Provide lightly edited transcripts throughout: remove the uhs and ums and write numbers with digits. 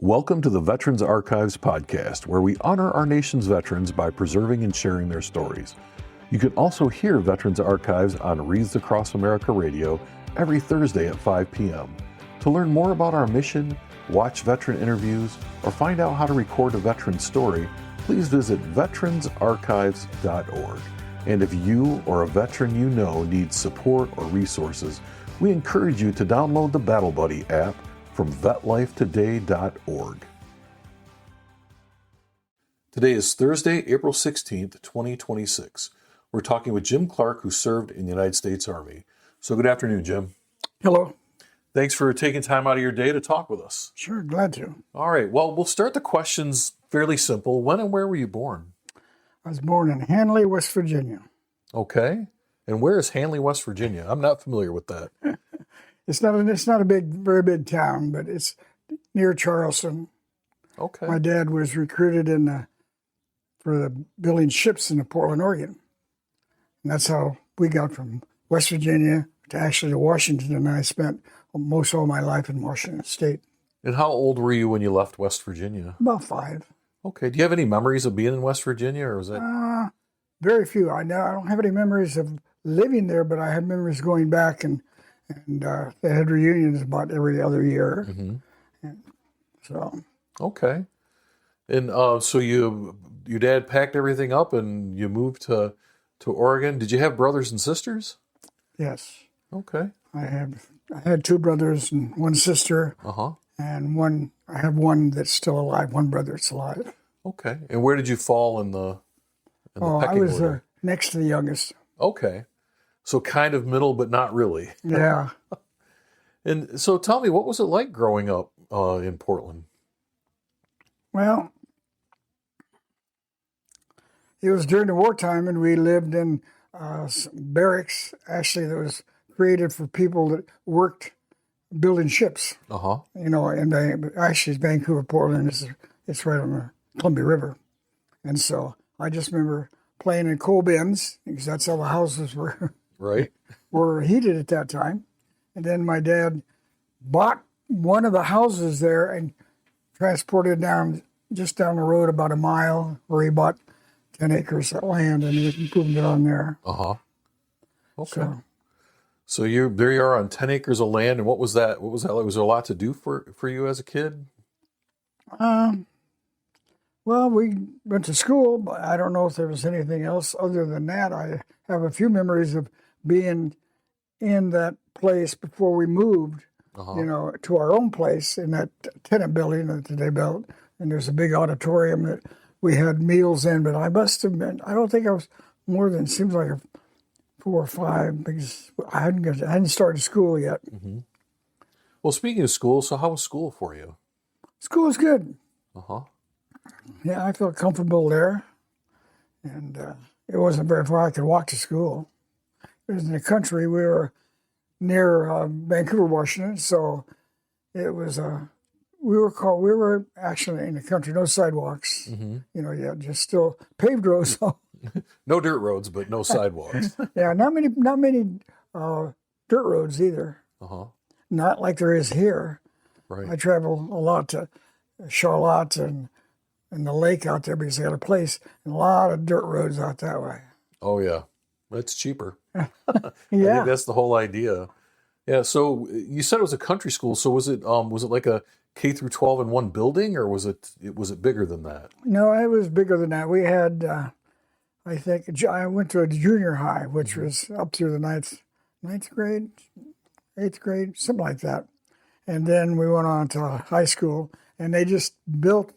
Welcome to the Veterans Archives podcast, where we honor our nation's veterans by preserving and sharing their stories. You can also hear Veterans Archives on Wreaths Across America Radio every Thursday at 5 p.m. To learn more about our mission, watch veteran interviews, or find out how to record a veteran story, please visit veteransarchives.org. And if you or a veteran you know needs support or resources, we encourage you to download the Battle Buddy app from vetlifetoday.org. Today is Thursday, April 16th, 2026. We're talking with Jim Clark, who served in the United States Army. So good afternoon, Jim. Hello. Thanks for taking time out of your day to talk with us. Sure, glad to. All right, well, we'll start the questions fairly simple. When and where were you born? I was born in Hanley, West Virginia. Okay. And where is Hanley, West Virginia? I'm not familiar with that. It's not a very big town, but it's near Charleston. Okay. My dad was recruited for the building ships in Portland, Oregon. And that's how we got from West Virginia to Washington, and I spent most all my life in Washington State. And how old were you when you left West Virginia? About 5. Okay. Do you have any memories of being in West Virginia, or was that? Very few. I don't have any memories of living there, but I have memories going back, and they had reunions about every other year. Mm-hmm. And so. Okay. And so your dad packed everything up and you moved to Oregon. Did you have brothers and sisters? Yes. Okay. I had 2 brothers and 1 sister. Uh-huh. And I have one that's still alive, 1 brother that's alive. Okay. And where did you fall in the pecking I was order? Next to the youngest. Okay. So kind of middle, but not really. Yeah. And so tell me, what was it like growing up in Portland? Well, it was during the wartime, and we lived in barracks, actually, that was created for people that worked building ships. Uh-huh. You know, and actually, Vancouver, Portland, it's right on the Columbia River. And so I just remember playing in coal bins, because that's how the houses were. Right. Were heated at that time. And then my dad bought one of the houses there and transported just down the road about a mile, where he bought 10 acres of land and he moved it on there. Uh-huh. Okay. So there you are on 10 acres of land, and what was that? What was that like? Was there a lot to do for you as a kid? Well, we went to school, but I don't know if there was anything else other than that. I have a few memories of being in that place before we moved, Uh-huh. to our own place in that tenant building that they built. And there's a big auditorium that we had meals in, but I must have been, I don't think I was more than, seems like 4 or 5, because I hadn't started school yet. Mm-hmm. Well, speaking of school, so how was school for you? School was good. Uh-huh. Yeah, I felt comfortable there. And it wasn't very far. I could walk to school. It was in the country. We were near Vancouver, Washington, so it was we were actually in the country, no sidewalks. Mm-hmm. Just still paved roads. No dirt roads, but no sidewalks. Yeah, not many dirt roads either. Uh-huh. Not like there is here. Right. I travel a lot to Charlotte and the lake out there, because they got a place, and a lot of dirt roads out that way. Oh, yeah. It's cheaper. Yeah. I think that's the whole idea. Yeah. So you said it was a country school. So was it like a K through 12 in one building, or was it bigger than that? No, it was bigger than that. We had, I think, I went to a junior high, which was up through the ninth grade, 8th grade, something like that. And then we went on to high school, and they just built.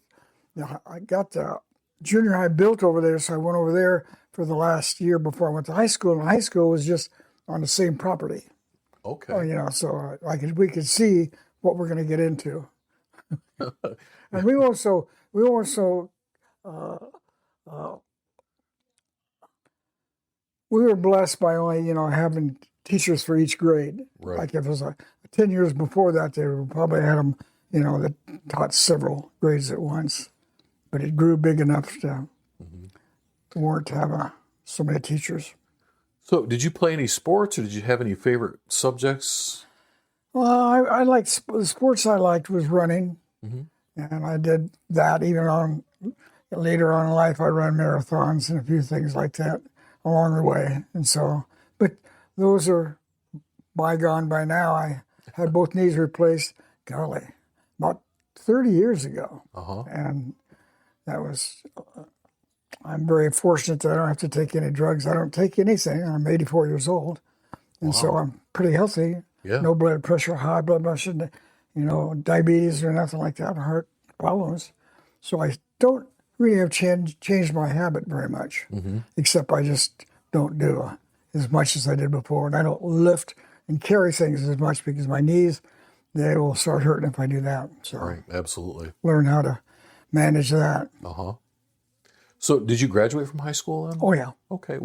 I got the junior high built over there, so I went over there for the last year before I went to high school, and high school was just on the same property. Okay. So we could see what we're going to get into. And we also we were blessed by only having teachers for each grade. Right. Like if it was 10 years before that, they probably had them that taught several grades at once, but it grew big enough to warrant to have so many teachers. So did you play any sports, or did you have any favorite subjects? Well, I liked the sports I liked was running, And I did that even on later on in life. I ran marathons and a few things like that along the way. And so, but those are bygone by now. I had both knees replaced, golly, about 30 years ago. And that was, I'm very fortunate that I don't have to take any drugs. I don't take anything. I'm 84 years old. And so I'm pretty healthy. Yeah. No blood pressure, high blood pressure, diabetes or nothing like that, heart problems. So I don't really have changed my habit very much, except I just don't do as much as I did before. And I don't lift and carry things as much because my knees, they will start hurting if I do that. So Right, absolutely. learn how to manage that. So did you graduate from high school then? Oh, yeah. Okay.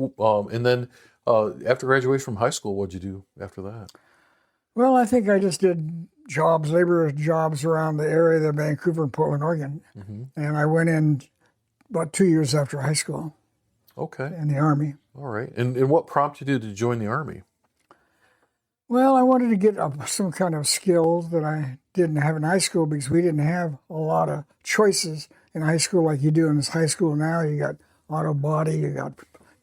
And then after graduation from high school, what'd you do after that? Well, I think I just did labor jobs around the area of Vancouver and Portland, Oregon. And I went in about 2 years after high school. Okay. In the Army. All right. And what prompted you to join the Army? Well, I wanted to get some kind of skills that I didn't have in high school because we didn't have a lot of choices in high school like you do in this high school now. You got auto body, you got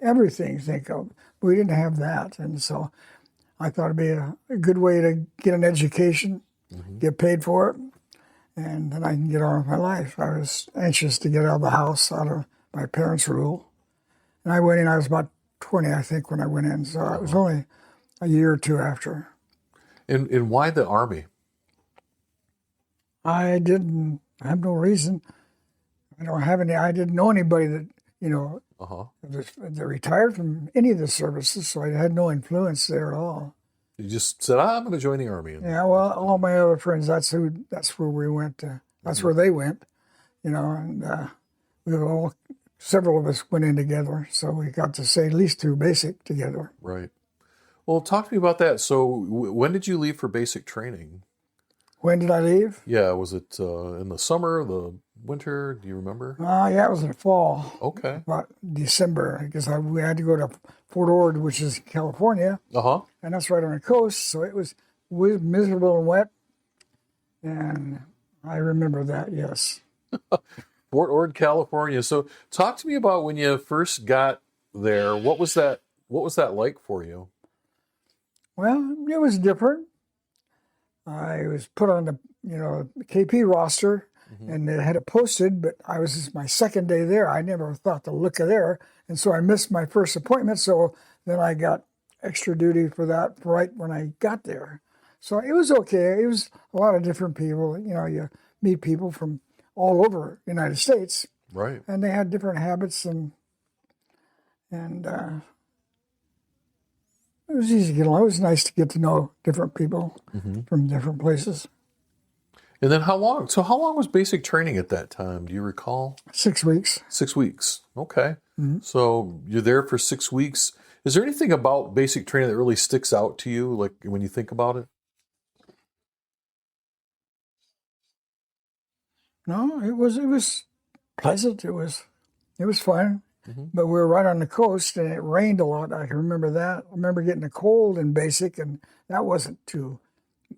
everything you think of. But we didn't have that. And so I thought it'd be a good way to get an education, get paid for it, and then I can get on with my life. I was anxious to get out of the house, out of my parents' rule. And I went in, I was about 20, I think, when I went in. So it was only a year or two after. And why the Army? I have no reason. I didn't know anybody that, that retired from any of the services, so I had no influence there at all. You just said, I'm going to join the Army. Yeah, well, all my other friends, that's where we went. That's where they went, and several of us went in together, so we got to say at least 2 basic together. Right. Well, talk to me about that. So when did you leave for basic training? When did I leave? Yeah, was it in the summer, the winter? Do you remember? Yeah, it was in the fall. Okay. About December, because we had to go to Fort Ord, which is California. And that's right on the coast, so it was miserable and wet. And I remember that, yes. Fort Ord, California. So talk to me about when you first got there. What was that like for you? Well, it was different. I was put on the KP roster, and they had it posted, but this is my second day there. I never thought to look at there, and so I missed my first appointment. So then I got extra duty for that right when I got there. So it was okay. It was a lot of different people. You meet people from all over the United States, right? And they had different habits, and it was easy to get along. It was nice to get to know different people from different places. And then how long? So how long was basic training at that time? Do you recall? 6 weeks. 6 weeks. Okay. So you're there for 6 weeks. Is there anything about basic training that really sticks out to you, like when you think about it? No, it was pleasant. It was fun. But we were right on the coast, and it rained a lot. I can remember that. I remember getting a cold in basic, and that wasn't too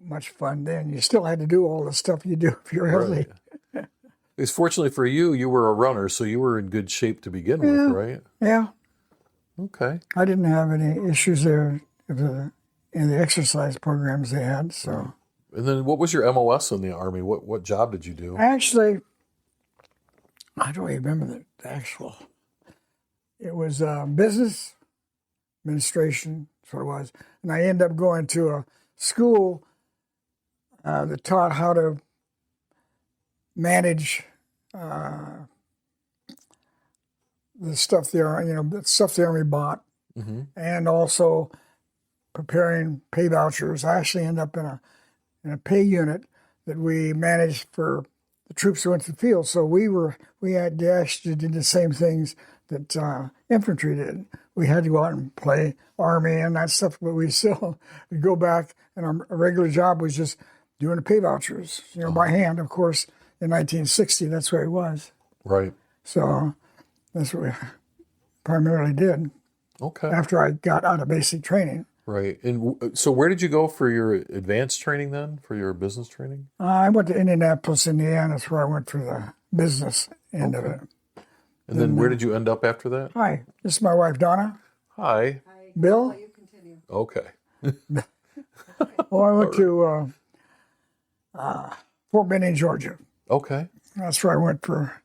much fun then. You still had to do all the stuff you do if you're healthy. Right. Because fortunately for you, you were a runner, so you were in good shape to begin with, right? Yeah. Okay. I didn't have any issues there in the exercise programs they had. So. And then what was your MOS in the Army? What job did you do? Actually, I don't remember the actual. It was business administration, that's what it was. And I ended up going to a school that taught how to manage the stuff the Army bought, and also preparing pay vouchers. I actually ended up in a pay unit that we managed for the troops who went to the field. So we had actually did the same things that infantry did. We had to go out and play Army and that stuff, but we still would go back, and our regular job was just doing the pay vouchers, by hand, of course. In 1960, that's where it was. Right. So that's what we primarily did. Okay. After I got out of basic training. Right. And so where did you go for your advanced training then, for your business training? I went to Indianapolis, Indiana. That's where I went for the business end of it. And then where did you end up after that? Hi, this is my wife, Donna. Hi. Bill? You continue. Okay. Well, I went to Fort Benning, Georgia. Okay. That's where I went for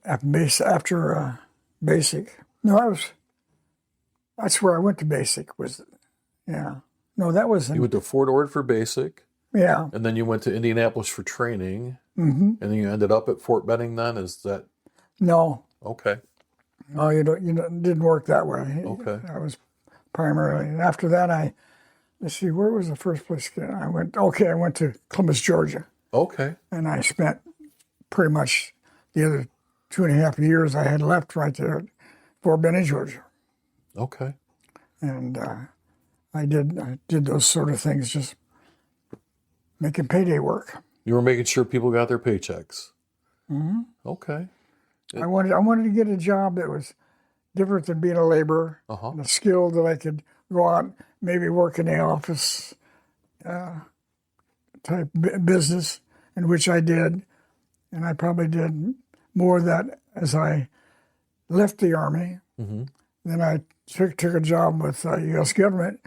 after basic. No, that's where I went to basic. No, that was You went to Fort Ord for basic, yeah. and then you went to Indianapolis for training, and then you ended up at Fort Benning then? Is that No, okay? no, it didn't work that way. Okay. I was primarily, and after that, let's see, where was the first place I went? Okay, I went to Columbus, Georgia, Okay. and I spent pretty much the other 2.5 years I had left right there at Fort Benning, Georgia. Okay. And I did those sort of things, just making payday work. You were making sure people got their paychecks. Mm-hmm. Okay. I wanted to get a job that was different than being a laborer, and a skill that I could go out, maybe work in the office type business, in which I did. And I probably did more of that as I left the Army. Mm-hmm. Then I took a job with the U.S. government,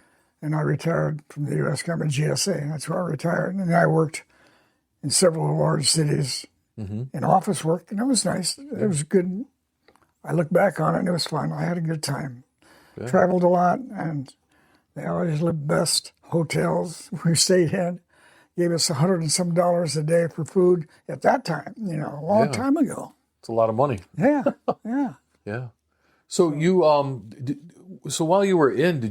and I retired from the U.S. government, GSA. That's where I retired. And I worked in several large cities in office work, and it was nice. It was good. I look back on it, and it was fun. I had a good time. Yeah. Traveled a lot, and they always lived best hotels we stayed in. Gave us $100 and some a day for food at that time, a long time ago. It's a lot of money. Yeah, yeah. Yeah. So you so while you were in,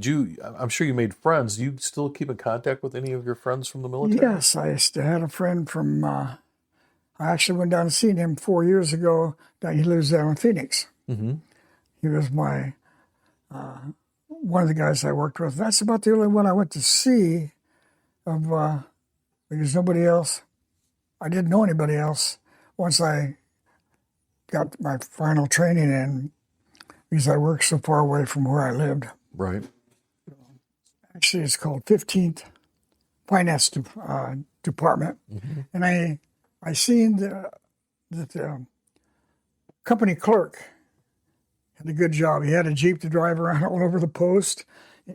I'm sure you made friends. Do you still keep in contact with any of your friends from the military? Yes, I had a friend from, I actually went down and seen him 4 years ago. He lives down in Phoenix. Mm-hmm. He was one of the guys I worked with. That's about the only one I went to see because nobody else, I didn't know anybody else once I got my final training in, because I worked so far away from where I lived. Right. Actually, it's called 15th Finance Department. Mm-hmm. And I seen that the company clerk had a good job. He had a Jeep to drive around all over the post.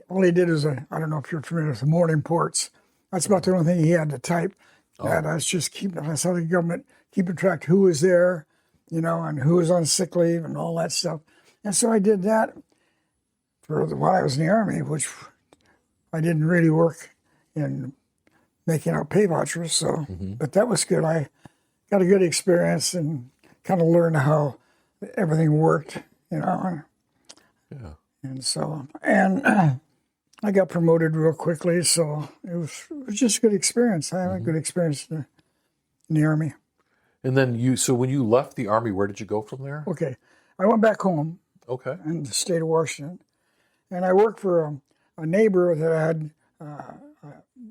All he did is, I don't know if you're familiar with the morning ports. That's about the only thing he had to type. And I was just I saw the government keeping track who was there, and who was on sick leave and all that stuff. And so I did that while I was in the Army, which I didn't really work in making out pay vouchers. So, but that was good. I got a good experience and kind of learned how everything worked, Yeah. And so, I got promoted real quickly. So it was just a good experience. I had a good experience in the Army. And then so when you left the Army, where did you go from there? Okay. I went back home. Okay. In the state of Washington. And I worked for a neighbor that had,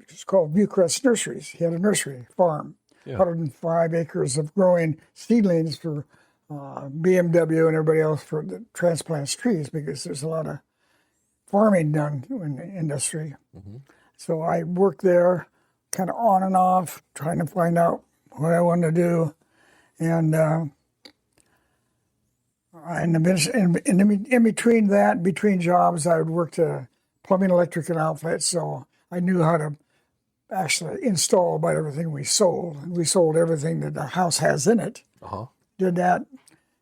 it's called Bucrest Nurseries. He had a nursery farm, 105 acres of growing seedlings for BMW and everybody else for the transplants trees, because there's a lot of farming done in the industry. Mm-hmm. So I worked there kind of on and off, trying to find out what I wanted to do. And in between that, between jobs, I would work to plumbing, electric, and outlets. So I knew how to actually install about everything we sold. And we sold everything that the house has in it. Did that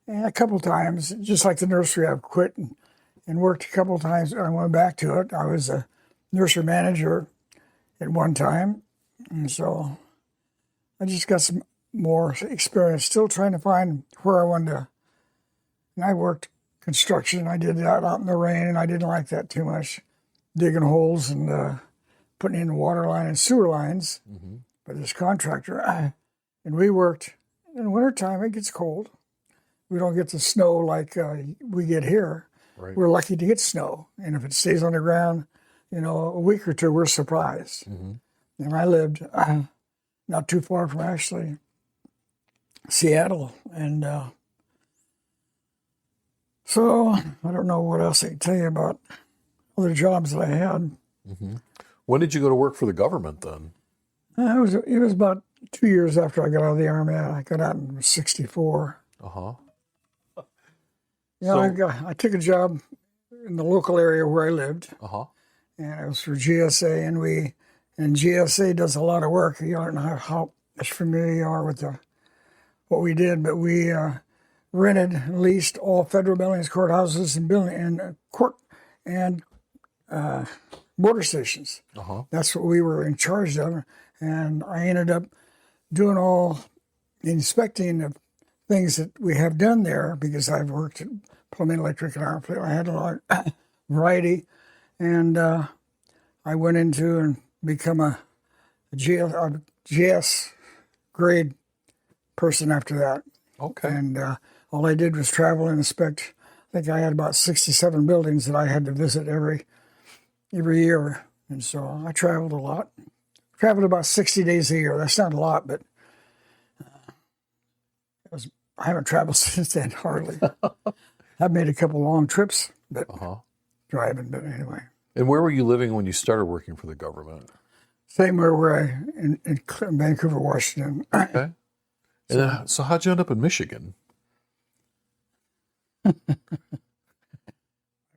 and a couple times, just like the nursery. I've quit and worked a couple times. I went back to it. I was a nursery manager at one time. And so I just got some more experience, still trying to find where I wanted to. And I worked construction. I did that out in the rain, and I didn't like that too much, digging holes and putting in water line and sewer lines for this contractor. And we worked in the wintertime. It gets cold. We don't get the snow like we get here. Right. We're lucky to get snow. And if it stays on the ground, a week or two, we're surprised. Mm-hmm. And I lived not too far from actually Seattle. And so I don't know what else I can tell you about other jobs that I had. Hmm. When did you go to work for the government then? It was about 2 years after I got out of the Army. I got out in '64. Uh-huh. Yeah, I took a job in the local area where I lived, Uh-huh. and it was for GSA, and GSA does a lot of work. You don't know how much familiar you are with what we did, but we rented, and leased all federal buildings, courthouses, and court and border stations. Uh-huh. That's what we were in charge of, and I ended up doing all the inspecting of things that we have done there because I've worked at plumbing, electric, and RF. I had a lot of variety, and I went into and become a GS grade person after that. Okay. And all I did was travel and inspect. I think I had about 67 buildings that I had to visit every year. And so I traveled a lot. Traveled about 60 days a year. That's not a lot, but I haven't traveled since then, hardly. I've made a couple long trips, but Uh-huh. driving, but anyway. And where were you living when you started working for the government? Same where in Vancouver, Washington. Okay. And then, so how'd you end up in Michigan? I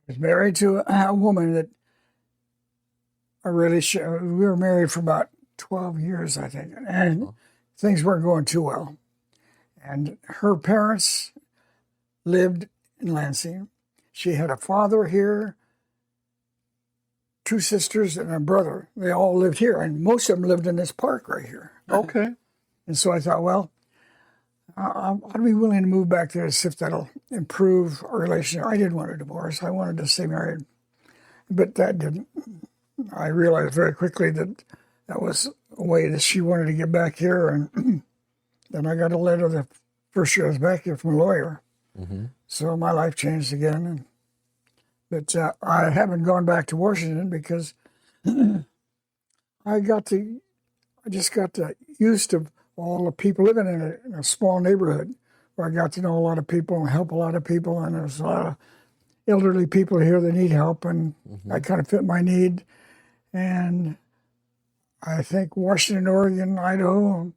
was married to a woman that we were married for about 12 years, I think, and things weren't going too well. And her parents lived in Lansing. She had a father here, 2 sisters, and a brother. They all lived here, and most of them lived in this park right here. Okay. And so I thought, well, I'd be willing to move back there to see if that'll improve our relationship. I didn't want a divorce. I wanted to stay married. But that didn't. I realized very quickly that was a way that she wanted to get back here. And then I got a letter the first year I was back here from a lawyer. Mm-hmm. So my life changed again. But I haven't gone back to Washington because I just got used to all the people living in a small neighborhood where I got to know a lot of people and help a lot of people. And there's a lot of elderly people here that need help, and I kind of fit my need. And I think Washington, Oregon, Idaho, and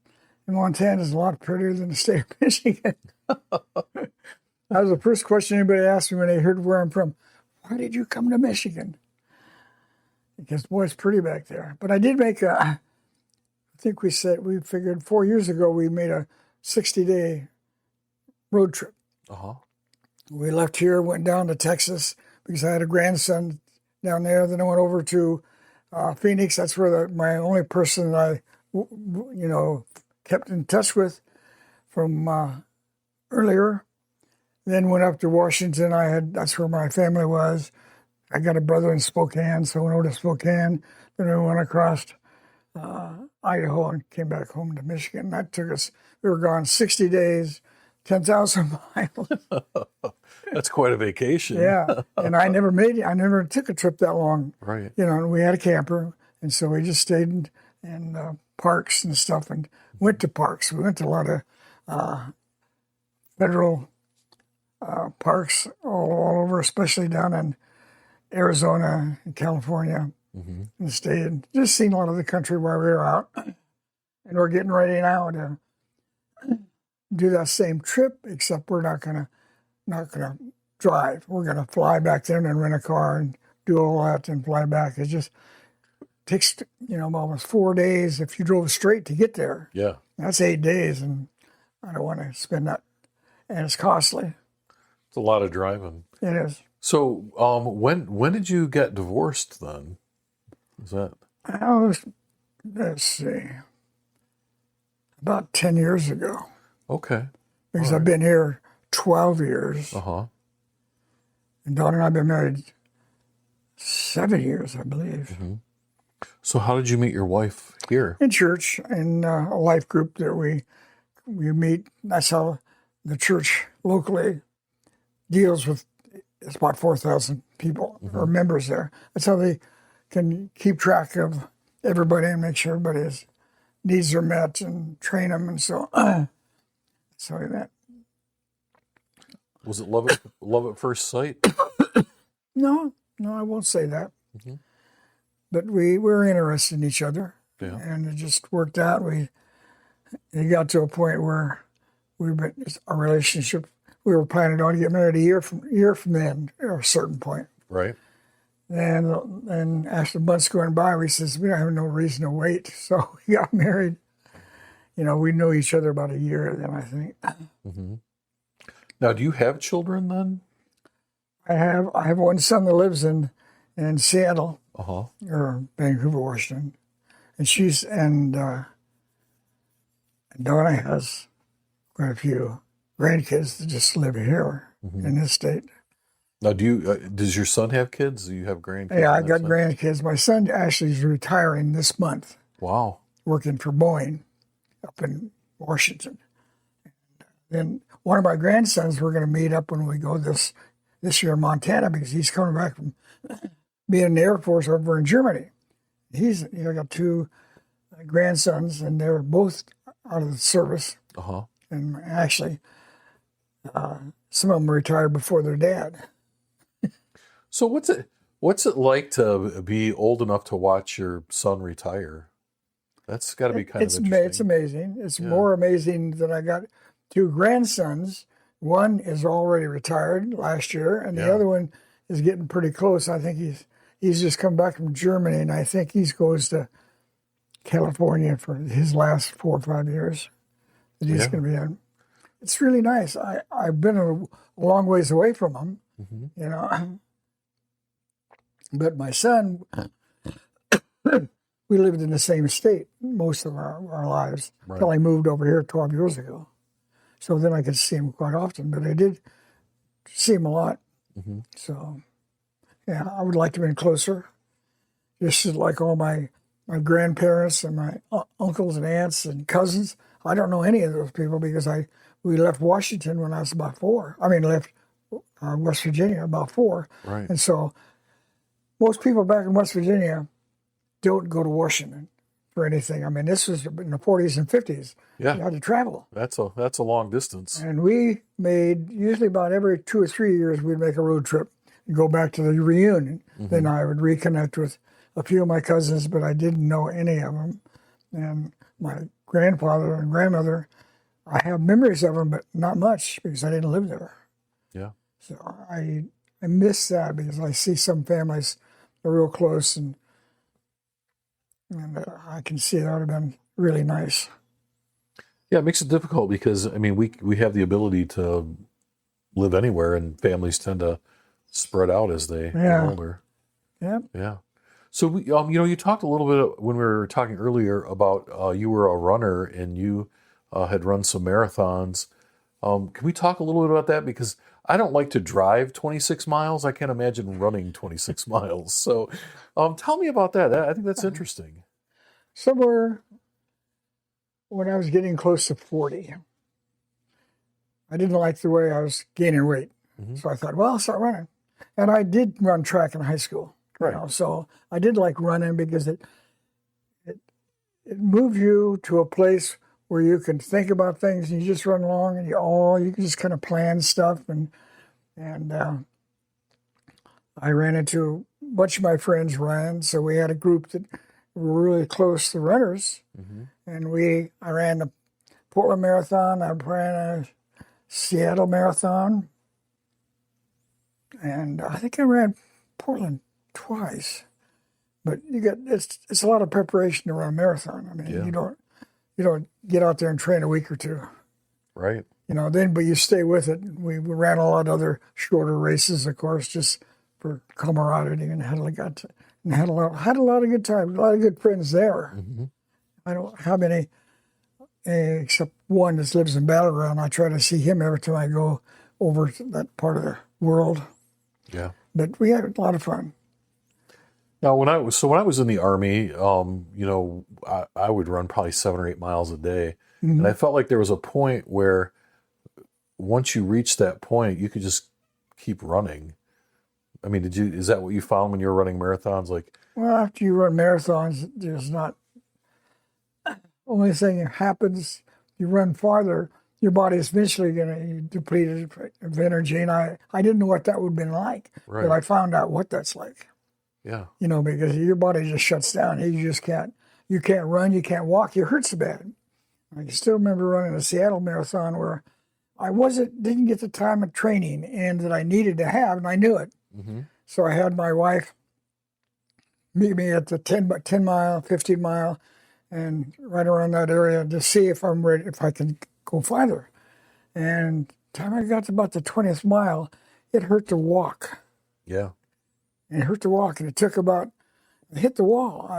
Montana is a lot prettier than the state of Michigan. That was the first question anybody asked me when they heard where I'm from. Why did you come to Michigan? Because, boy, it's pretty back there. But I did make I think we figured 4 years ago we made a 60-day road trip. Uh-huh. We left here, went down to Texas because I had a grandson down there. Then I went over to Phoenix. That's where my only person that I, kept in touch with from earlier. Then went up to Washington. That's where my family was. I got a brother in Spokane, so I went over to Spokane. Then we went across Idaho and came back home to Michigan. That took us. We were gone 60 days, 10,000 miles. That's quite a vacation. Yeah, and I never took a trip that long. Right. We had a camper, and so we just stayed in parks and stuff and went to parks. We went to a lot of federal parks all over, especially down in Arizona and California, and stayed and just seen a lot of the country while we were out. And we're getting ready now to do that same trip, except we're not gonna drive. We're gonna fly back there and rent a car and do all that and fly back. It just takes almost 4 days if you drove straight to get there. Yeah. That's 8 days, and I don't want to spend that, and it's costly. It's a lot of driving. It is. So, when did you get divorced then? Is that? Let's see, about 10 years ago. Okay. Because I've been here 12 years. Uh-huh. And Dawn and I have been married 7 years, I believe. Mm-hmm. So how did you meet your wife here? In church, in a life group that we meet. That's how the church locally deals with. It's about 4,000 people or members there. That's how they can keep track of everybody and make sure everybody's needs are met and train them. And so, so we met. Was it love at first sight? No, I won't say that. but we were interested in each other, Yeah. and it just worked out. It got to a point where our relationship. We were planning on getting married a year from then, or a certain point. Right. And after months going by, we says we don't have no reason to wait, so we got married. We knew each other about a year then, I think. Mm-hmm. Now, do you have children then? I have one son that lives in Seattle Uh-huh. or Vancouver, Washington, and Donna has quite a few grandkids that just live here in this state. Now, does your son have kids? Do you have grandkids? Yeah, I got grandkids. My son actually is retiring this month, Wow. working for Boeing up in Washington. Then one of my grandsons, we're going to meet up when we go this year in Montana, because he's coming back from being in the Air Force over in Germany. I got two grandsons, and they're both out of the service. Uh-huh. And actually, some of them retired before their dad. So what's it like to be old enough to watch your son retire? That's got to be kind of interesting. It's amazing. It's more amazing that I got two grandsons. One is already retired last year, and the other one is getting pretty close. I think he's just come back from Germany, and I think he goes to California for his last 4 or 5 years that he's going to be in. It's really nice. I've been a long ways away from him, But my son, we lived in the same state most of our lives until I moved over here 12 years ago. So then I could see him quite often, but I did see him a lot. Mm-hmm. So, yeah, I would like to have been closer. Just like all my grandparents and my uncles and aunts and cousins. I don't know any of those people because we left Washington when I was about 4. I mean, left West Virginia about 4. Right. And so most people back in West Virginia don't go to Washington for anything. I mean, this was in the 40s and 50s. Yeah. You had to travel. That's a long distance. And we made, usually about every 2 or 3 years, we'd make a road trip and go back to the reunion. Mm-hmm. Then I would reconnect with a few of my cousins, but I didn't know any of them. And my grandfather and grandmother, I have memories of them, but not much because I didn't live there. Yeah. So I miss that because I see some families are real close, and I can see that would have been really nice. Yeah, it makes it difficult because, I mean, we have the ability to live anywhere, and families tend to spread out as they get older. Yeah. Yeah. So, you talked a little bit when we were talking earlier about you were a runner and you had run some marathons. Can we talk a little bit about that? Because I don't like to drive 26 miles. I can't imagine running 26 miles. So tell me about that. I think that's interesting. Somewhere when I was getting close to 40, I didn't like the way I was gaining weight. Mm-hmm. So I thought, well, I'll start running. And I did run track in high school. Right. So I did like running because it moves you to a place where you can think about things and you just run along and you can just kind of plan stuff. And I ran into a bunch of my friends ran. So we had a group that were really close to runners. Mm-hmm. And I ran the Portland Marathon. I ran a Seattle Marathon. And I think I ran Portland twice. But it's a lot of preparation to run a marathon. I mean, you don't get out there and train a week or two. Right. But you stay with it. We ran a lot of other shorter races, of course, just for camaraderie, and had a lot of good time, a lot of good friends there. Mm-hmm. I don't have any, except one that lives in Battleground. I try to see him every time I go over to that part of the world. Yeah. But we had a lot of fun. Now, when I was in the Army, I would run probably 7 or 8 miles a day. Mm-hmm. And I felt like there was a point where once you reach that point, you could just keep running. I mean, is that what you found when you were running marathons? Well, after you run marathons, there's not, only thing that happens, you run farther, your body is eventually going to deplete of energy. And I didn't know what that would have been like, right. But I found out what that's like. Yeah. Because your body just shuts down. You can't run, you can't walk, it hurts bad. I can still remember running a Seattle marathon where I didn't get the time of training and that I needed to have, and I knew it. Mm-hmm. So I had my wife meet me at the 10 mile, 15 mile, and right around that area to see if I'm ready, if I can go farther. And the time I got to about the 20th mile, it hurt to walk. Yeah. And it hurt to walk, and it took about, I hit the wall.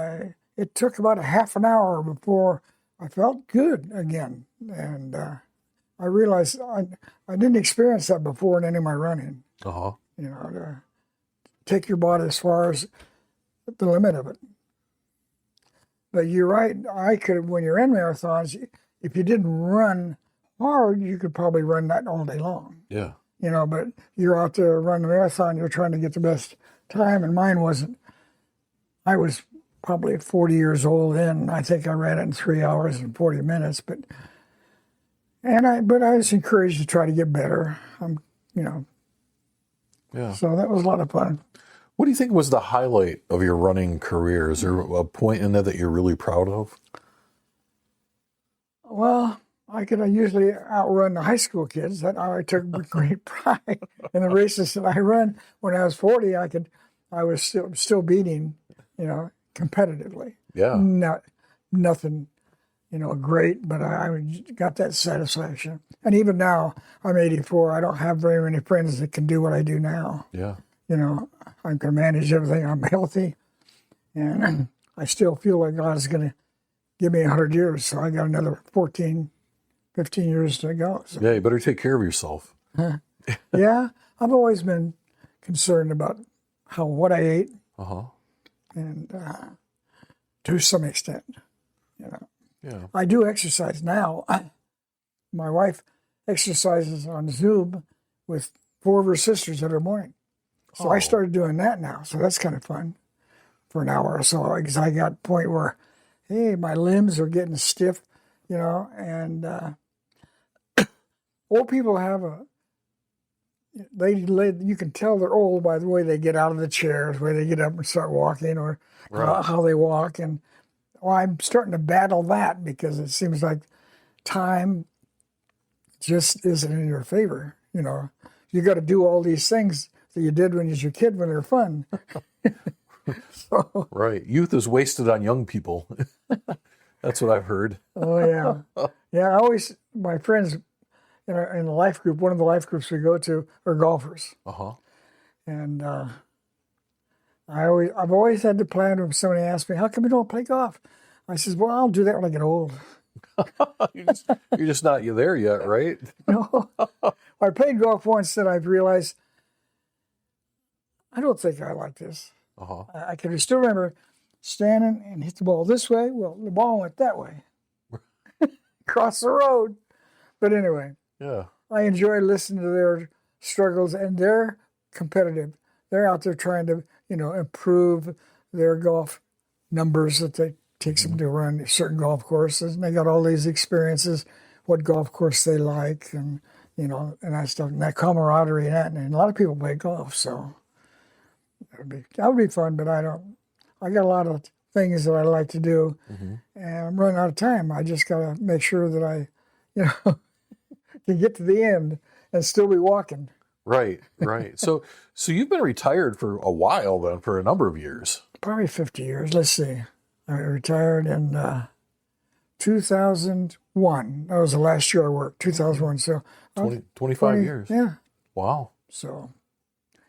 It took about a half an hour before I felt good again. And I realized I didn't experience that before in any of my running. Uh-huh. To take your body as far as the limit of it. But you're right. When you're in marathons, if you didn't run hard, you could probably run that all day long. Yeah. But you're out there running a marathon, you're trying to get the best time, and mine wasn't. I was probably 40 years old then. I think I ran it in 3 hours and 40 minutes, but I was encouraged to try to get better. Yeah. So that was a lot of fun. What do you think was the highlight of your running career? Is there a point in there that you're really proud of? Well, I could usually outrun the high school kids. I took great pride in the races that I run. When I was 40, I was still beating, competitively. Yeah. Nothing, great, but I got that satisfaction. And even now, I'm 84. I don't have very many friends that can do what I do now. Yeah. I can manage everything. I'm healthy, and I still feel like God is going to give me 100 years. So I got another 14, 15 years to go. So. Yeah, you better take care of yourself. Yeah, I've always been concerned about what I ate, Uh-huh. and to some extent, Yeah. I do exercise now. My wife exercises on Zoom with 4 of her sisters every morning. So I started doing that now. So that's kind of fun for an hour or so, because I got a point where, hey, my limbs are getting stiff, and old people have you can tell they're old by the way they get out of the chairs, the way they get up and start walking, or Right. how they walk. And I'm starting to battle that because it seems like time just isn't in your favor. You got to do all these things that you did when you was a kid when they were fun. So, Right. Youth is wasted on young people. That's what I've heard. oh yeah, yeah. My friends in the life group, one of the life groups we go to are golfers, Uh-huh. and I've always had the plan. When somebody asks me, "How come you don't play golf?" I says, "Well, I'll do that when I get old." You're just not there yet, right? No, I played golf once, and I've realized I don't think I like this. Uh-huh. I can still remember standing and hit the ball this way. Well, the ball went that way, across the road. But anyway, Yeah. I enjoy listening to their struggles, and they're competitive. They're out there trying to, improve their golf numbers that takes them to run certain golf courses. And they got all these experiences, what golf course they like, and and that stuff, and that camaraderie and that. And a lot of people play golf, so that would be fun. But I got a lot of things that I like to do, and I'm running out of time. I just got to make sure that I, can get to the end and still be walking. Right, right. So you've been retired for a while then, for a number of years. Probably 50 years. Let's see. I retired in 2001. That was the last year I worked, 2001. So 25 years. Yeah. Wow. So.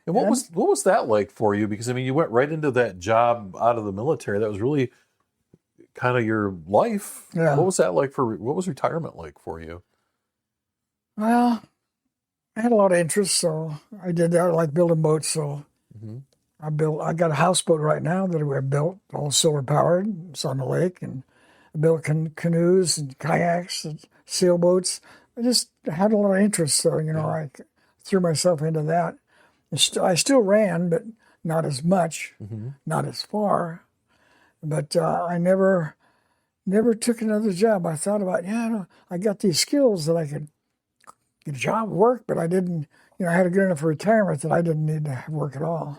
And what was that like for you? Because you went right into that job out of the military. That was really kind of your life. Yeah. What was that like what was retirement like for you? Well, I had a lot of interest, so I did that. I like building boats, so I got a houseboat right now that we built, all solar powered. It's on the lake, and I built canoes and kayaks and sailboats. I just had a lot of interest, so I threw myself into that. I still ran, but not as much, not as far. But I never took another job. I thought about, I got these skills that I could get a job, work, but I didn't. I had a good enough retirement that I didn't need to work at all.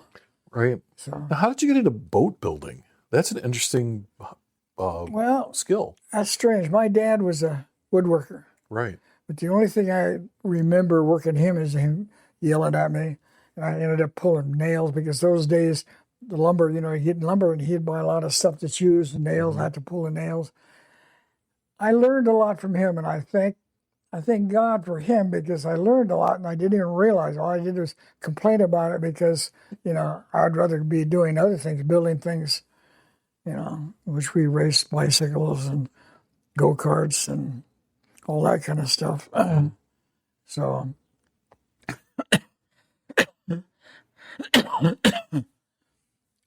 Right. So, Now, how did you get into boat building? That's an interesting well, skill. that's strange. My dad was a woodworker, Right. but the only thing I remember working him is him yelling at me. And I ended up pulling nails because those days, the lumber, you know, he'd lumber and he'd buy a lot of stuff that's used, nails. I had to pull the nails. I learned a lot from him, and I thank God for him because I learned a lot and I didn't even realize. All I did was complain about it because, you know, I'd rather be doing other things, building things, you know, which we raced bicycles and go-karts and all that kind of stuff. So,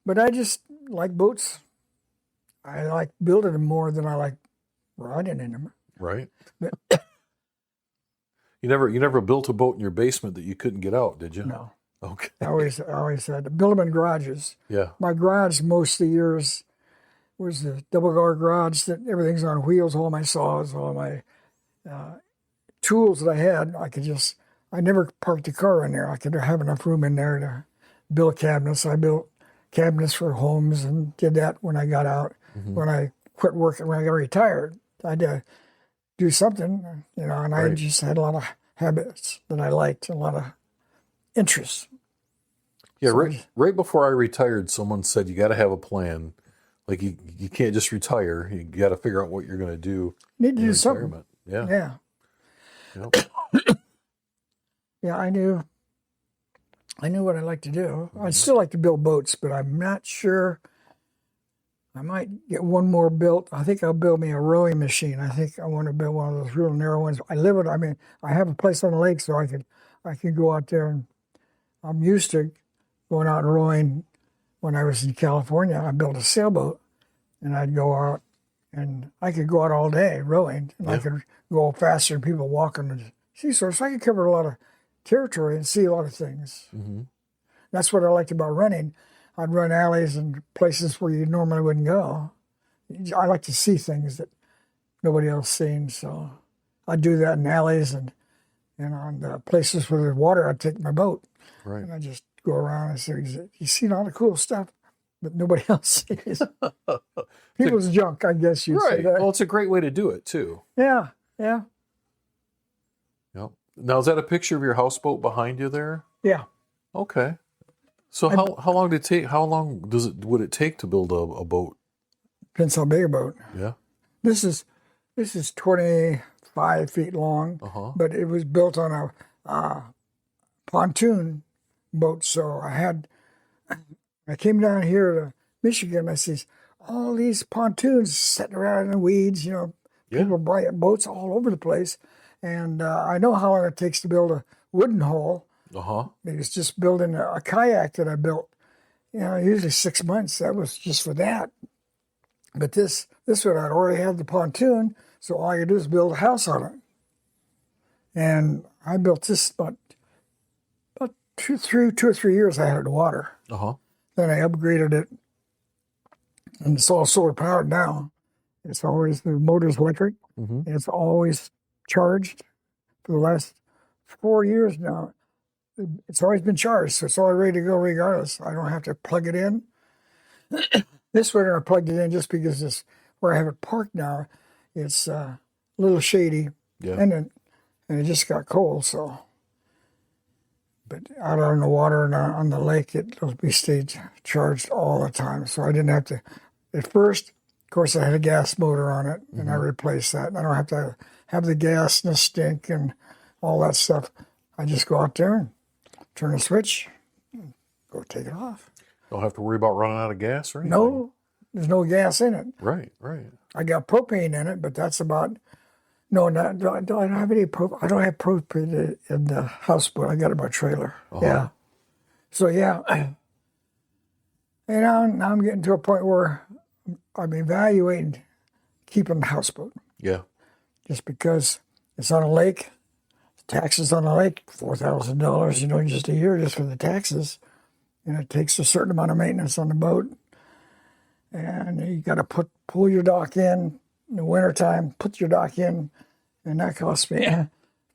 but I just like boats. I like building them more than I like riding in them. Right. But, You never built a boat in your basement that you couldn't get out, did you? no. Okay. I always had to build them in garages. Yeah. My garage most of the years was the double door garage that everything's on wheels, all my saws, all my tools that I had. I never parked the car in there. I could have enough room in there to build cabinets. I built cabinets for homes and did that when I got out. When I quit working, when I got retired, I had to do something, you know, and I just had a lot of habits that I liked, a lot of interests. Yeah, So right before I retired, someone said you got to have a plan. Like you can't just retire. You got to figure out what you're going to do need to in do something. retirement. Yeah. Yeah. Yep. Yeah, I knew what I like to do. I'd still like to build boats, but I'm not sure. I might get one more built. I think I'll build me a rowing machine. I think I want to build one of those real narrow ones. I have a place on the lake, so I can go out there, and I'm used to going out and rowing. When I was in California, I built a sailboat, and I'd go out, and I could go out all day rowing, and I could go faster than people walking the seashore. So I could cover a lot of territory and see a lot of things. That's what I liked about running. I'd run alleys and places where you normally wouldn't go. I like to see things that nobody else seen, so I'd do that in alleys and on the places where there's water. I'd take my boat and I just go around and say, "You seen all the cool stuff that nobody else sees." People's junk, I guess you'd say that. Well, it's a great way to do it too. Yeah. Yep. Now, is that a picture of your houseboat behind you there? Yeah. Okay. So how long did it take? How long would it take to build a boat? Depends how big a boat. Yeah. This is 25 feet long, but it was built on a pontoon boat. So I came down here to Michigan. I says, all these pontoons sitting around in the weeds, you know, people buy boats all over the place. And I know how long it takes to build a wooden hull. It was just building a kayak that I built, you know, usually 6 months. That was just for that. But this one, I'd already had the pontoon, so all I could do is build a house on it. And I built this about 2 or 3 years. I had it in water. Then I upgraded it, and it's all solar powered now. It's always, the motor's electric. It's always charged for the last 4 years now. It's always been charged, so it's all ready to go regardless. I don't have to plug it in. This winter I plugged it in just because it's where I have it parked now. It's a little shady, and it just got cold. So, but out on the water and on the lake, it'll be stayed charged all the time. So I didn't have to. At first, of course, I had a gas motor on it, and I replaced that. And I don't have to have the gas and the stink and all that stuff. I just go out there and turn a switch, and go take it off. Don't have to worry about running out of gas or anything. No, there's no gas in it. Right. I got propane in it, but that's about. No, I don't have any propane. I don't have propane in the houseboat. I got it in my trailer. Yeah. So yeah, and now I'm getting to a point where I'm evaluating keeping the houseboat. Yeah. Just because it's on a lake. Taxes on the lake, $4,000, you know, just a year just for the taxes. And it takes a certain amount of maintenance on the boat. And you got to pull your dock in the wintertime, put your dock in, and that costs me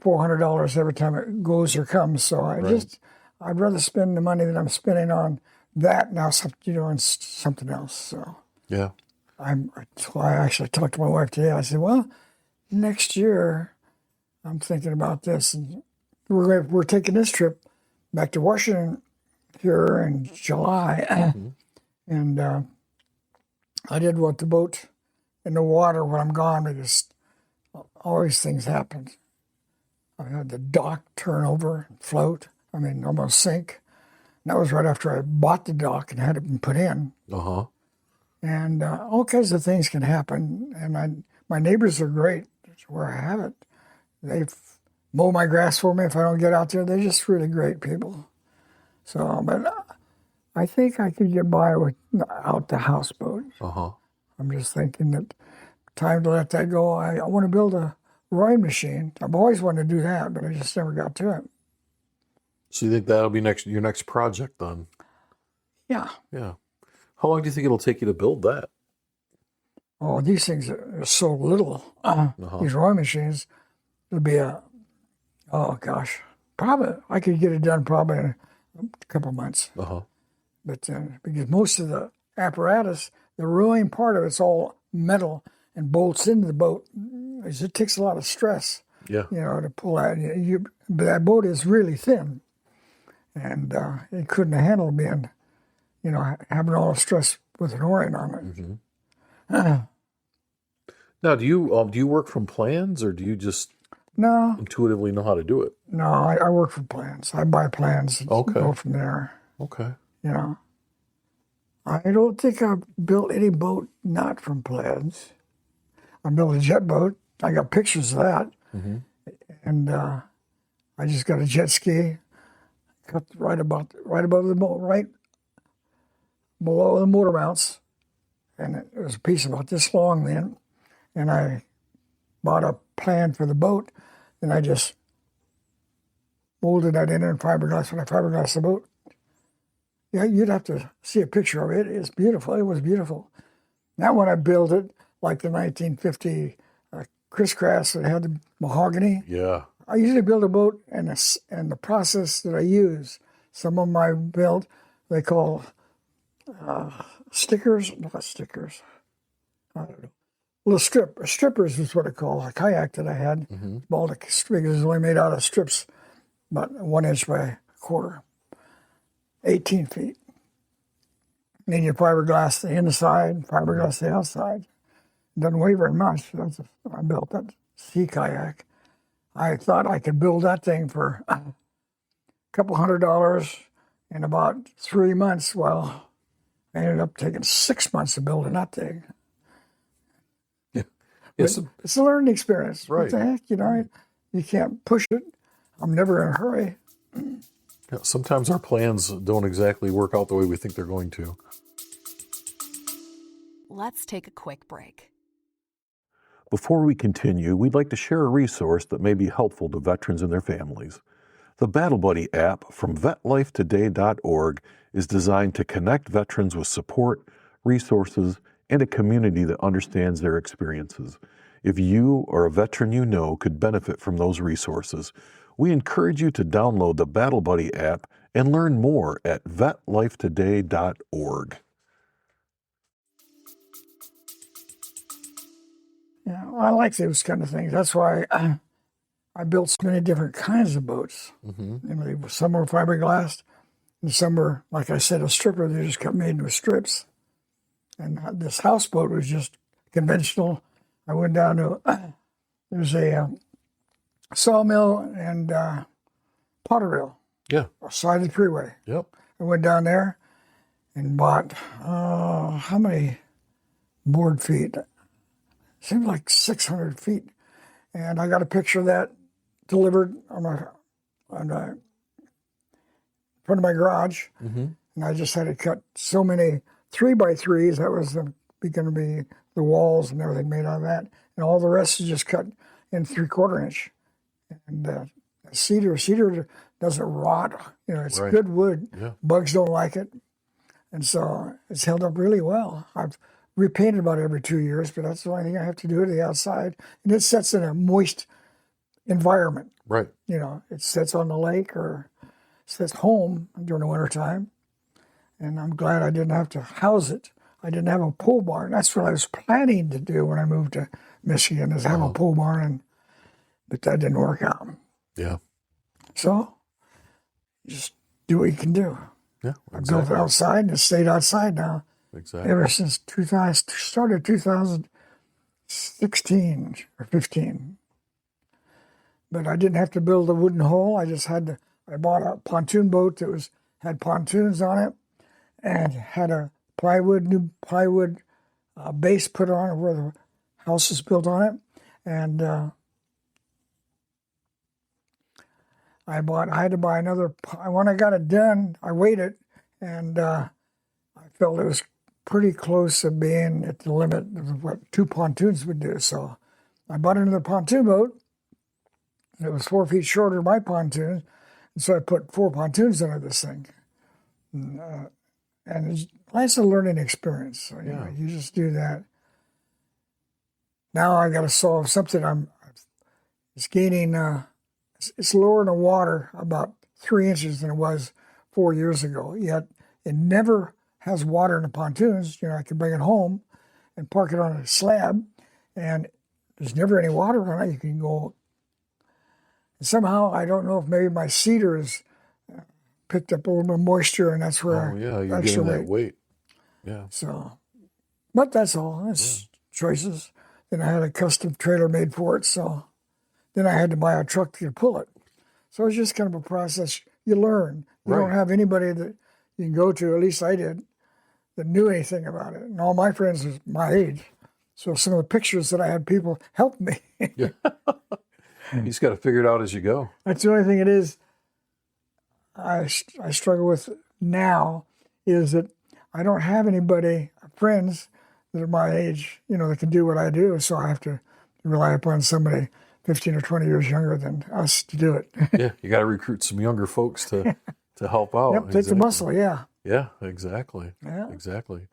$400 every time it goes or comes. So I'd rather spend the money that I'm spending on that, now you're doing something else. So Yeah. that's why I actually talked to my wife today. I said, well, next year I'm thinking about this, and we're taking this trip back to Washington here in July, and I did want the boat in the water when I'm gone because always things happen. I had the dock turn over and float. I mean, almost sink. And that was right after I bought the dock and had it been put in. Uh-huh. And all kinds of things can happen. And my neighbors are great. That's where I have it. They mow my grass for me if I don't get out there. They're just really great people. So, but I think I could get by without the houseboat. Uh-huh. I'm just thinking that time to let that go. I want to build a rowing machine. I've always wanted to do that, but I just never got to it. So you think that'll be your next project then? Yeah. Yeah. How long do you think it'll take you to build that? Oh, these things are so little. These rowing machines, it'll be probably I could get it done probably in a couple of months. Uh-huh. But because most of the apparatus, the rowing part of it's all metal and bolts into the boat. It takes a lot of stress, Yeah. to pull that. But that boat is really thin, and it couldn't handle being, having all the stress with an oaring on it. Mm-hmm. Now, do you work from plans, or do you just No, intuitively know how to do it? no, I work for plans. I buy plans and go from there. Okay. I don't think I've built any boat not from plans. I built a jet boat. I got pictures of that. Mm-hmm. And I just got a jet ski, cut right above the boat, right below the motor mounts. And it was a piece about this long then. And I bought a plan for the boat, and I just molded that in fiberglass. When I fiberglassed the boat, yeah, you'd have to see a picture of it. It's beautiful. It was beautiful. Now when I built it, like the 1950 Chris-Craft that had the mahogany, Yeah. I usually build a boat, and the process that I use, some of them I built, they call stickers, not stickers. I don't know. Little strippers is what I call a kayak that I had. Mm-hmm. Baltic strippers is only made out of strips, about 1 inch by a quarter, 18 feet. And then you fiberglass the inside, fiberglass the outside. It doesn't weigh very much. I built that sea kayak. I thought I could build that thing for a couple $100 in about 3 months. Well, I ended up taking 6 months of building that thing. Yeah. It's a learning experience. Right. What the heck, you can't push it. I'm never in a hurry. Yeah, sometimes our plans don't exactly work out the way we think they're going to. Let's take a quick break. Before we continue, we'd like to share a resource that may be helpful to veterans and their families. The Battle Buddy app from vetlifetoday.org is designed to connect veterans with support, resources, and a community that understands their experiences. If you or a veteran you know could benefit from those resources, we encourage you to download the Battle Buddy app and learn more at vetlifetoday.org. Yeah, well, I like those kind of things. That's why I built so many different kinds of boats. Mm-hmm. Some were fiberglass, and some were, like I said, a stripper. They just got made with strips. And this houseboat was just conventional. I went down to there's a sawmill and Potterville, side of the freeway. Yep. I went down there and bought how many board feet? Seemed like 600 feet. And I got a picture of that delivered on front of my garage. Mm-hmm. And I just had to cut so many 3x3s. That was going to be the walls and everything made out of that. And all the rest is just cut in 3/4 inch. And cedar doesn't rot. It's Right. good wood. Yeah. Bugs don't like it. And so it's held up really well. I've repainted about every 2 years, but that's the only thing I have to do to the outside. And it sets in a moist environment. Right. It sits on the lake or sits home during the wintertime. and I'm glad I didn't have to house it. I didn't have a pole barn. That's what I was planning to do when I moved to Michigan, is have a pole barn, but that didn't work out. Yeah. So, just do what you can do. Yeah. I built it outside and it stayed outside now. Exactly. Ever since 2000, started 2016 or 15. But I didn't have to build a wooden hull. I bought a pontoon boat that had pontoons on it and had a new plywood base put on it where the house is built on it. And I had to buy another. When I got it done, I waited, and I felt it was pretty close to being at the limit of what 2 pontoons would do. So I bought another pontoon boat. It was 4 feet shorter than my pontoon, and so I put 4 pontoons under this thing. And it's a learning experience. So, you just do that. Now I got to solve something. It's gaining. It's lower in the water about 3 inches than it was 4 years ago. Yet it never has water in the pontoons. I can bring it home and park it on a slab, and there's never any water on it. You can go. And somehow, I don't know if maybe my cedar has picked up a little bit of moisture, and that's where. Oh yeah, you're getting that weight. Yeah. So, but that's all. It's choices. Then I had a custom trailer made for it, so then I had to buy a truck to pull it. So it's just kind of a process. You learn. You don't have anybody that you can go to, at least I did, that knew anything about it. And all my friends was my age. So some of the pictures that I had, people helped me. Yeah. You just got to figure it out as you go. That's the only thing it is I struggle with now, is that I don't have anybody, friends that are my age, that can do what I do. So I have to rely upon somebody 15 or 20 years younger than us to do it. Yeah, you got to recruit some younger folks to help out. Yep, take the muscle, yeah. Yeah, exactly. Yeah. Exactly.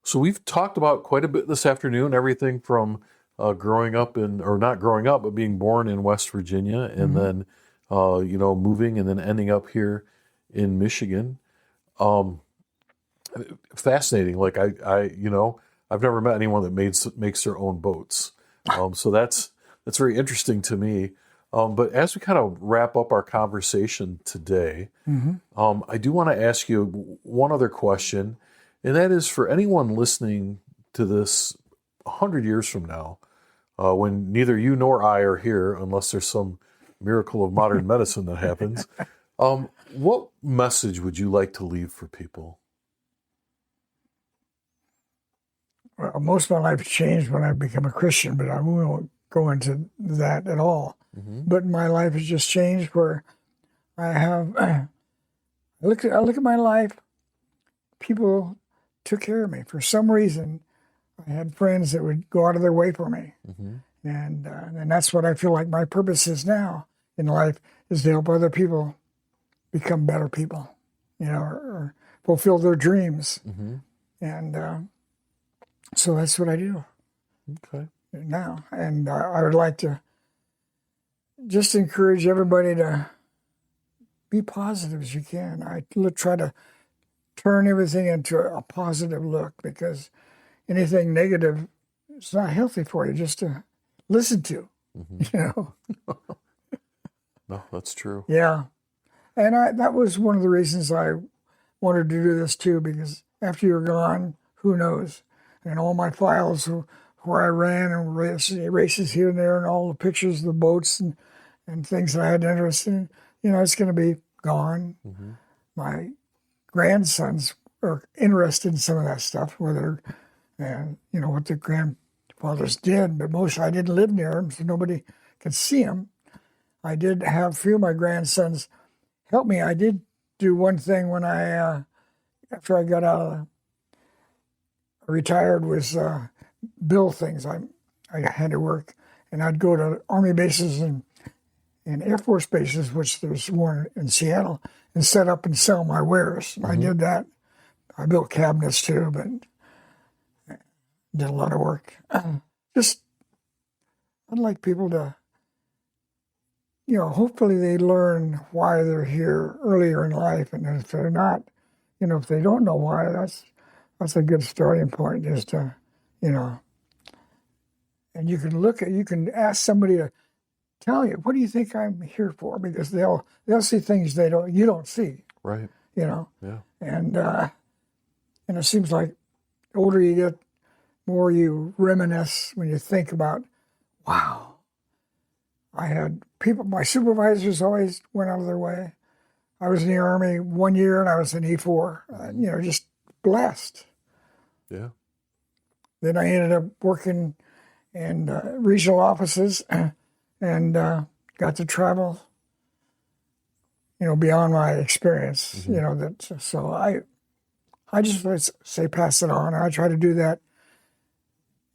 So we've talked about quite a bit this afternoon, everything from growing up or not growing up, but being born in West Virginia, and then, moving and then ending up here in Michigan. Fascinating. Like I've never met anyone that makes their own boats. So that's very interesting to me. But as we kind of wrap up our conversation today, I do want to ask you one other question, and that is for anyone listening to this 100 years from now, when neither you nor I are here, unless there's some miracle of modern medicine that happens, what message would you like to leave for people? Well, most of my life changed when I became a Christian, but I won't go into that at all. But my life has just changed where I have, I look at my life, people took care of me. For some reason, I had friends that would go out of their way for me. And that's what I feel like my purpose is now in life, is to help other people become better people, or fulfill their dreams. And so that's what I do now. And I would like to just encourage everybody to be positive as you can. I try to turn everything into a positive look, because anything negative, it's not healthy for you just to listen to, No, that's true. Yeah. And that was one of the reasons I wanted to do this too, because after you're gone, who knows? And all my files where I ran and races here and there, and all the pictures of the boats and things that I had interest in, it's going to be gone. My grandsons are interested in some of that stuff, whether, what the grandfathers did, but I didn't live near them, so nobody could see them. I did have a few of my grandsons help me. I did do one thing when after I got out of retired, was build things. I had to work, and I'd go to Army bases and Air Force bases, which there's one in Seattle, and set up and sell my wares. I did that. I built cabinets too, but did a lot of work. I'd like people to, hopefully they learn why they're here earlier in life, and if they're not, if they don't know why, that's a good starting point, is to, and you can ask somebody to tell you, what do you think I'm here for? Because they'll see things you don't see. Right. Yeah. And it seems like the older you get, more you reminisce when you think about, wow, I had people, my supervisors always went out of their way. I was in the Army 1 year and I was in E4, just blessed. Yeah. Then I ended up working in regional offices and got to travel, beyond my experience, so I just, let's say, pass it on. I try to do that,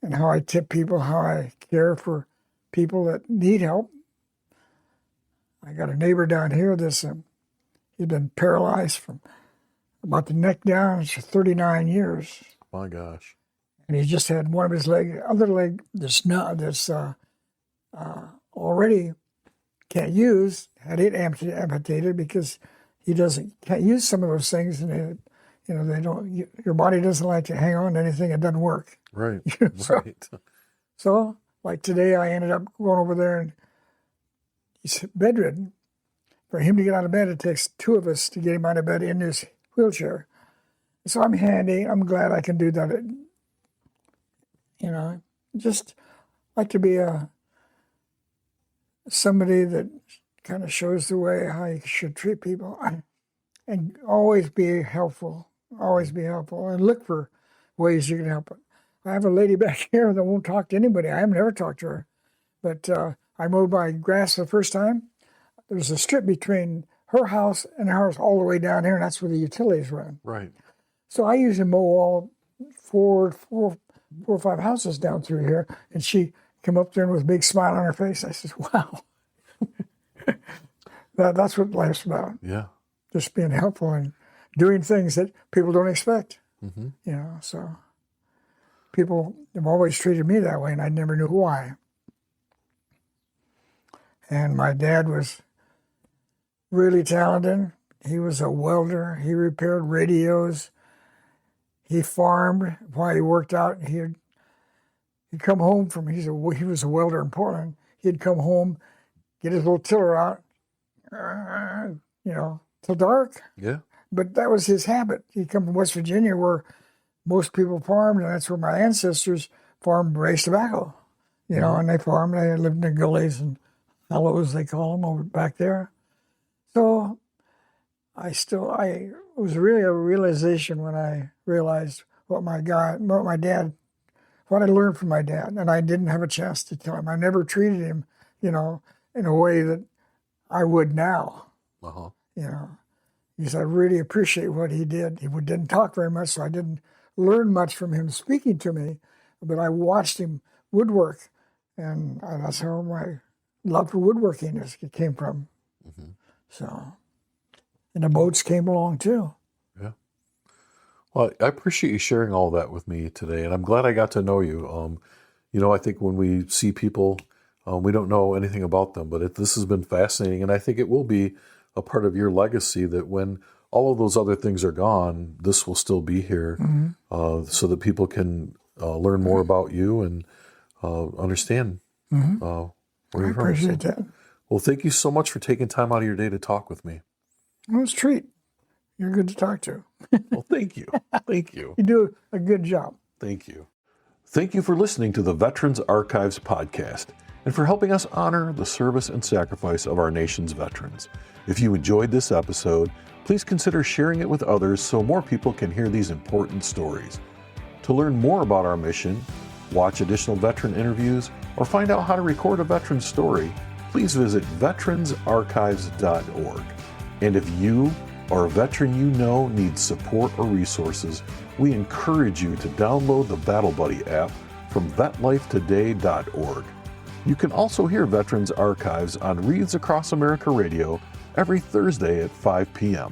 and how I tip people, how I care for people that need help. I got a neighbor down here that's he's been paralyzed from about the neck down for 39 years. My gosh. And he just had one of his other leg that's already can't use, had it amputated because he can't use some of those things, and they don't. Your body doesn't like to hang on to anything that doesn't work. Right. Right. So, like today, I ended up going over there, and he's bedridden. For him to get out of bed, it takes two of us to get him out of bed in his wheelchair. So I'm handy. I'm glad I can do that. Just like to be somebody that kind of shows the way how you should treat people, and always be helpful. Always be helpful, and look for ways you can help it. I have a lady back here that won't talk to anybody. I have never talked to her, but I mowed my grass the first time. There's a strip between her house and ours all the way down here, and that's where the utilities run. Right. So I usually mow all four or five houses down through here, and she come up there with a big smile on her face. I said, wow. That's what life's about. Yeah. Just being helpful and doing things that people don't expect. So people have always treated me that way, and I never knew why. And my dad was really talented. He was a welder. He repaired radios. He farmed while he worked out. He'd come home he was a welder in Portland. He'd come home, get his little tiller out, till dark. Yeah. But that was his habit. He'd come from West Virginia, where most people farmed, and that's where my ancestors farmed, raised tobacco. And they farmed. They lived in the gullies and hollows, they call them, over back there. So it was really a realization when I realized what I learned from my dad, and I didn't have a chance to tell him. I never treated him, in a way that I would now. Uh-huh. Because I really appreciate what he did. He didn't talk very much, so I didn't learn much from him speaking to me, but I watched him woodwork, and that's how my love for woodworking came from. Mm-hmm. So, and the boats came along too. Yeah. Well, I appreciate you sharing all that with me today, and I'm glad I got to know you. I think when we see people, we don't know anything about them, but this has been fascinating, and I think it will be a part of your legacy that when all of those other things are gone, this will still be here, so that people can learn more about you and understand where you're from. I appreciate that. Well, thank you so much for taking time out of your day to talk with me. It was a treat. You're good to talk to. Well, thank you. Thank you. You do a good job. Thank you. Thank you for listening to the Veterans Archives podcast and for helping us honor the service and sacrifice of our nation's veterans. If you enjoyed this episode, please consider sharing it with others so more people can hear these important stories. To learn more about our mission, watch additional veteran interviews, or find out how to record a veteran's story, please visit veteransarchives.org. And if you or a veteran you know needs support or resources, we encourage you to download the Battle Buddy app from vetlifetoday.org. You can also hear Veterans Archives on Reads Across America Radio every Thursday at 5 p.m.